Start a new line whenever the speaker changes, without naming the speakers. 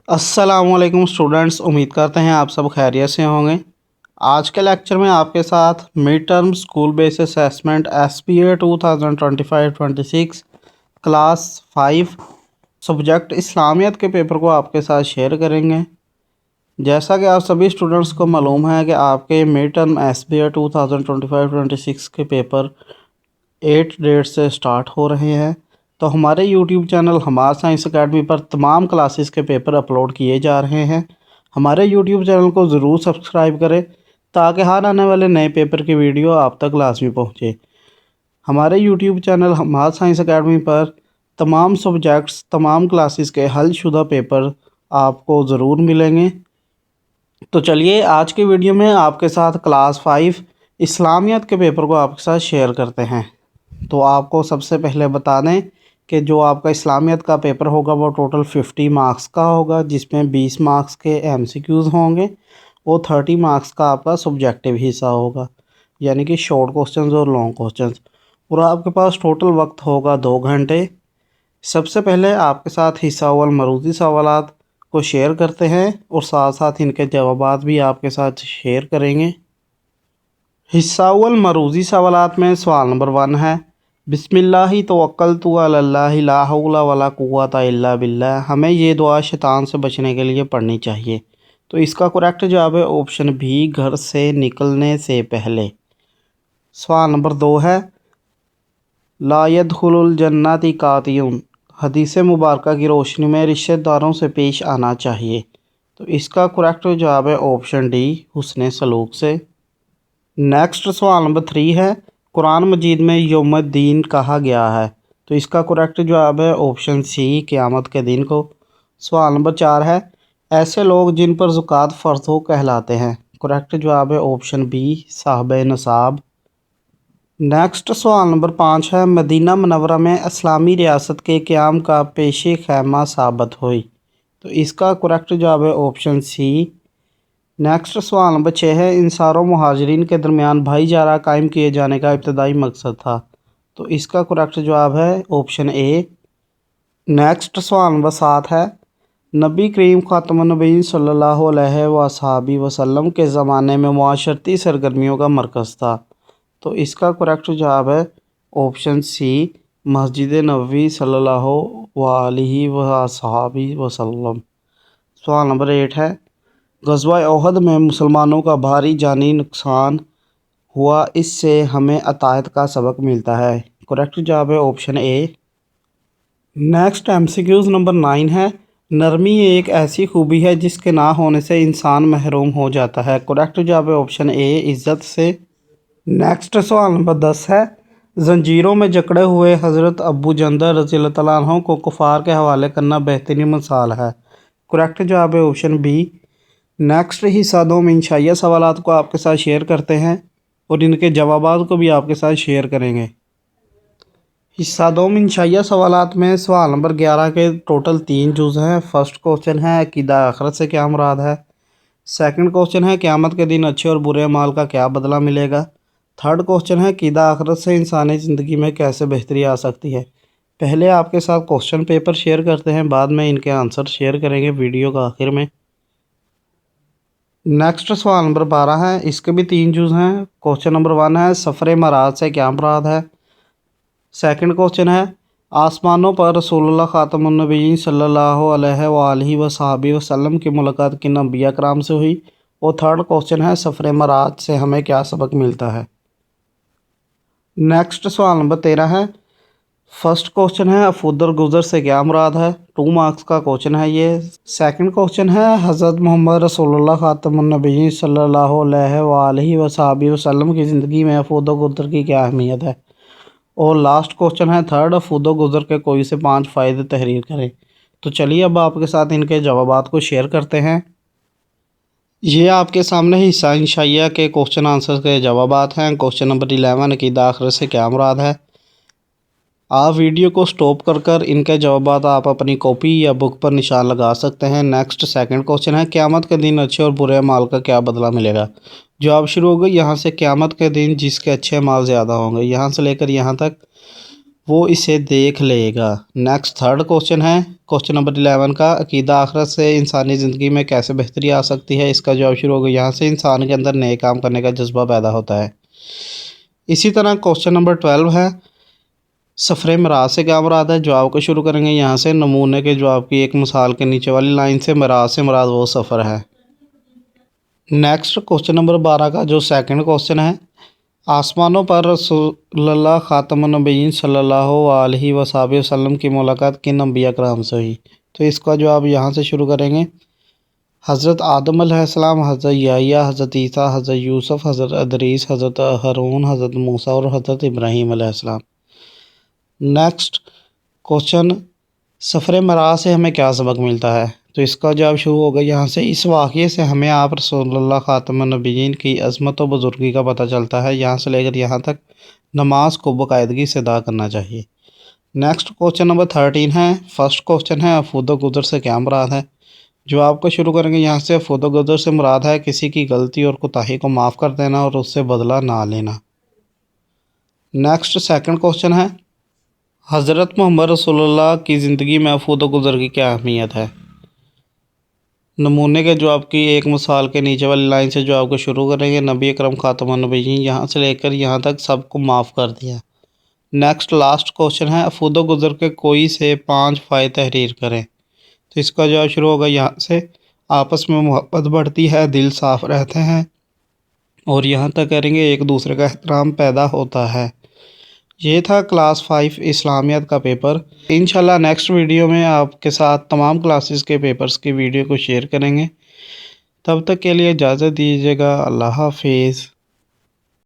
अस्सलाम वालेकुम स्टूडेंट्स, उम्मीद करते हैं आप सब खैरियत से होंगे। आज के लेक्चर में आपके साथ mid term school base assessment SPA 2025-26 class 5 subject Islamiyat के पेपर को आपके साथ शेयर करेंगे। जैसा कि आप सभी स्टूडेंट्स को मालूम है कि आपके मिड टर्म SPA 2025-26 के पेपर 8 डेट से स्टार्ट हो रहे हैं। तो हमारे YouTube चैनल हमारा साइंस अकेडमी पर तमाम क्लासेस के पेपर अपलोड किए जा रहे हैं। हमारे YouTube चैनल को ज़रूर सब्सक्राइब करें ताकि हर आने वाले नए पेपर की वीडियो आप तक लाजमी पहुँचे। हमारे YouTube चैनल हमारा साइंस अकेडमी पर तमाम सब्जेक्ट्स तमाम क्लासेस के हलशुदा पेपर आपको ज़रूर मिलेंगे। तो चलिए आज की वीडियो में आपके साथ क्लास 5 इस्लामियत के पेपर को आपके साथ शेयर करते हैं। तो आपको सबसे पहले बता दें कि जो आपका इस्लामियत का पेपर होगा वो टोटल 50 मार्क्स का होगा, जिसमें 20 मार्क्स के MCQs होंगे और 30 मार्क्स का आपका सब्जेक्टिव हिस्सा होगा, यानी कि शॉर्ट क्वेश्चंस और लॉन्ग क्वेश्चंस। और आपके पास टोटल वक्त होगा 2 घंटे। सबसे पहले आपके साथ हिस्सा अव्वल मरूजी सवालात को शेयर करते हैं और साथ साथ इनके जवाबात भी आपके साथ शेयर करेंगे। हिस्सा अव्वल मरूजी सवालात में सवाल नंबर 1 है, बिस्मिल्लाहि तवक्कलतु अलल्लाहि ला हौला वला कुव्वता इल्ला बिल्लाह। हमें ये दुआ शैतान से बचने के लिए पढ़नी चाहिए। तो इसका करेक्ट जवाब है ऑप्शन बी, घर से निकलने से पहले। सवाल नंबर 2 है, ला यदखुलुल जन्नति कातियुन। हदीस मुबारका की रोशनी में रिश्तेदारों से पेश आना चाहिए। तो इसका करेक्ट जवाब है ऑप्शन डी, हुस्ने सलूक से। नेक्स्ट सवाल नंबर 3 है, कुरान मजीद में यौमुद्दीन कहा गया है। तो इसका करेक्ट जवाब है ऑप्शन सी, क़यामत के दिन को। सवाल नंबर 4 है, ऐसे लोग जिन पर ज़कात फ़र्ज़ हो कहलाते हैं। करेक्ट जवाब है ऑप्शन बी, साहिब नसाब। नेक्स्ट सवाल नंबर 5 है, मदीना मुनव्वरा में इस्लामी रियासत के क़याम का पेशे खैमा साबित हुई। तो इसका करेक्ट जवाब है ऑप्शन सी। नेक्स्ट सवाल नंबर 6 है, इंसार व मुहाजिरीन के दरमियान भाईचारा कायम किए जाने का इब्तदाई मकसद था। तो इसका करेक्ट जवाब है ऑप्शन ए। नेक्स्ट सवाल नंबर 7 है, नबी करीम ख़ातमुन नबीय्यीन सल्लल्लाहु अलैहि वसल्लम के ज़माने में मुआशरती सरगर्मियों का मरकज़ था। तो इसका करेक्ट जवाब है ऑप्शन सी, मस्जिद नबवी सल्लल्लाहु अलैहि वसल्लम। सवाल नंबर 8 है, ग़ज़वा ओहद में मुसलमानों का भारी जानी नुकसान हुआ, इससे हमें अतायत का सबक मिलता है। करेक्ट जवाब है option A. Next MCQs number 9 है, नरमी एक ऐसी खूबी है जिसके ना होने से इंसान महरूम हो जाता है। करेक्ट जवाब है ऑप्शन ए, इज़्ज़त से। नेक्स्ट सवाल नंबर 10 है, जंजीरों में जकड़े हुए हज़रत अबू जंदर रज़ियल्लाहु तआला अन्हु को कुफ़ार के हवाले करना बेहतरीन मिसाल है। करेक्ट जवाब है ऑप्शन बी। नेक्स्ट हिस्सा 2 में इंशाइया सवालात को आपके साथ शेयर करते हैं और इनके जवाबात को भी आपके साथ शेयर करेंगे। हिस्सा 2 में इंशाइया सवालात में सवाल नंबर 11 के टोटल 3 जुज़ हैं। फर्स्ट क्वेश्चन है, अक़ीदा आखिरत से क्या मुराद है। सेकंड क्वेश्चन है, क़यामत के दिन अच्छे और बुरे अमाल का क्या बदला मिलेगा। थर्ड क्वेश्चन है, अक़ीदा आखिरत से इंसानी ज़िंदगी में कैसे बेहतरी आ सकती है। पहले आपके साथ क्वेश्चन पेपर शेयर करते हैं, बाद में इनके आंसर शेयर करेंगे वीडियो का आखिर में। नेक्स्ट सवाल नंबर 12 है, इसके भी 3 जुज़ हैं। क्वेश्चन नंबर 1 है, सफ़र मराज से क्या मुराद है। सेकंड क्वेश्चन है, आसमानों पर रसूलुल्लाह ख़ातमुन नबीय्यीन सल्लल्लाहु अलैहि वसल्लम की मुलाकात किन अंबिया कराम से हुई। और थर्ड क्वेश्चन है, सफ़र मराज से हमें क्या सबक मिलता है। नेक्स्ट सवाल नंबर 13 है, फर्स्ट क्वेश्चन है, अफूदर गुज़र से क्या मुराद है। 2 मार्क्स का क्वेश्चन है ये। सेकंड क्वेश्चन है, हज़रत मोहम्मद रसूलुल्लाह ख़ातमुन नबीय्यीन सल्लल्लाहु अलैहि वसल्लम की ज़िंदगी में अफूदर गुज़र की क्या अहमियत है। और लास्ट क्वेश्चन है थर्ड, अफूदर गुज़र के कोई से 5 फ़ायदे तहरीर करें। तो चलिए अब आपके साथ इनके जवाबात को शेयर करते हैं। ये आपके सामने हिस्सा इंशाइया के क्वेश्चन आंसर के जवाबात हैं। क्वेश्चन नंबर 11, अक़ीदा आखिरत से क्या मुराद है। आप वीडियो को स्टॉप कर इनके जवाबात आप अपनी कॉपी या बुक पर निशान लगा सकते हैं। नेक्स्ट सेकंड क्वेश्चन है, क़यामत के दिन अच्छे और बुरे माल का क्या बदला मिलेगा। जवाब शुरू हो गई यहाँ से, क़यामत के दिन जिसके अच्छे माल ज़्यादा होंगे, यहाँ से लेकर यहाँ तक وہ اسے دیکھ لے گا۔ نیکسٹ تھرڈ کوشچن ہے کوشچن نمبر 11 کا، عقیدہ آخرت سے انسانی زندگی میں کیسے بہتری آ سکتی ہے؟ اس کا جواب شروع ہوگا یہاں سے انسان کے اندر نئے کام کرنے کا جذبہ پیدا ہوتا ہے۔ اسی طرح کوشچن نمبر 12 ہے، سفر معراج سے کیا مراد ہے؟ جواب کو شروع کریں گے یہاں سے، نمونے کے جواب کی ایک مثال کے نیچے والی لائن سے، معراج سے مراد وہ سفر ہے۔ نیکسٹ کوشچن نمبر 12 کا جو سیکنڈ کوشچن ہے، آسمانوں پر رسول اللہ خاتم النبیین صلی اللہ علیہ وسلم کی ملاقات کن انبیاء کرام سے ہوئی؟ تو اس کا جواب یہاں سے شروع کریں گے، حضرت آدم علیہ السلام، حضرت یحییٰ، حضرت عیسیٰ، حضرت یوسف، حضرت ادریس، حضرت ہارون، حضرت موسیٰ اور حضرت ابراہیم علیہ السلام۔ نیکسٹ کوشچن، سفر معراج سے ہمیں کیا سبق ملتا ہے؟ تو اس کا جواب شروع ہوگا یہاں سے، اس واقعے سے ہمیں آپ رسول اللہ خاتم النبیین کی عظمت و بزرگی کا پتہ چلتا ہے، یہاں سے لے کر یہاں تک نماز کو باقاعدگی سے ادا کرنا چاہیے۔ نیکسٹ کوشچن نمبر 13 ہے، فرسٹ کوشچن ہے، افود و گزر سے کیا مراد ہے؟ جواب کو شروع کریں گے یہاں سے، افود و گزر سے مراد ہے کسی کی غلطی اور کوتاہی کو معاف کر دینا اور اس سے بدلہ نہ لینا۔ نیکسٹ سیکنڈ کوشچن ہے، حضرت محمد رسول اللہ کی زندگی میں افود و گزر کی کیا اہمیت ہے؟ نمونے کے جواب کی ایک مثال کے نیچے والی لائن سے جواب کو شروع کریں گے، نبی اکرم خاتم النبیین یہاں سے لے کر یہاں تک سب کو معاف کر دیا۔ نیکسٹ لاسٹ کوشچن ہے، افود و گزر کے کوئی سے 5 فائدے تحریر کریں۔ تو اس کا جواب شروع ہوگا یہاں سے، آپس میں محبت بڑھتی ہے، دل صاف رہتے ہیں، اور یہاں تک کریں گے ایک دوسرے کا احترام پیدا ہوتا ہے۔ یہ تھا کلاس 5 اسلامیات کا پیپر۔ انشاءاللہ نیکسٹ ویڈیو میں آپ کے ساتھ تمام کلاسز کے پیپرز کی ویڈیو کو شیئر کریں گے۔ تب تک کے لیے اجازت دیجیے گا، اللہ حافظ۔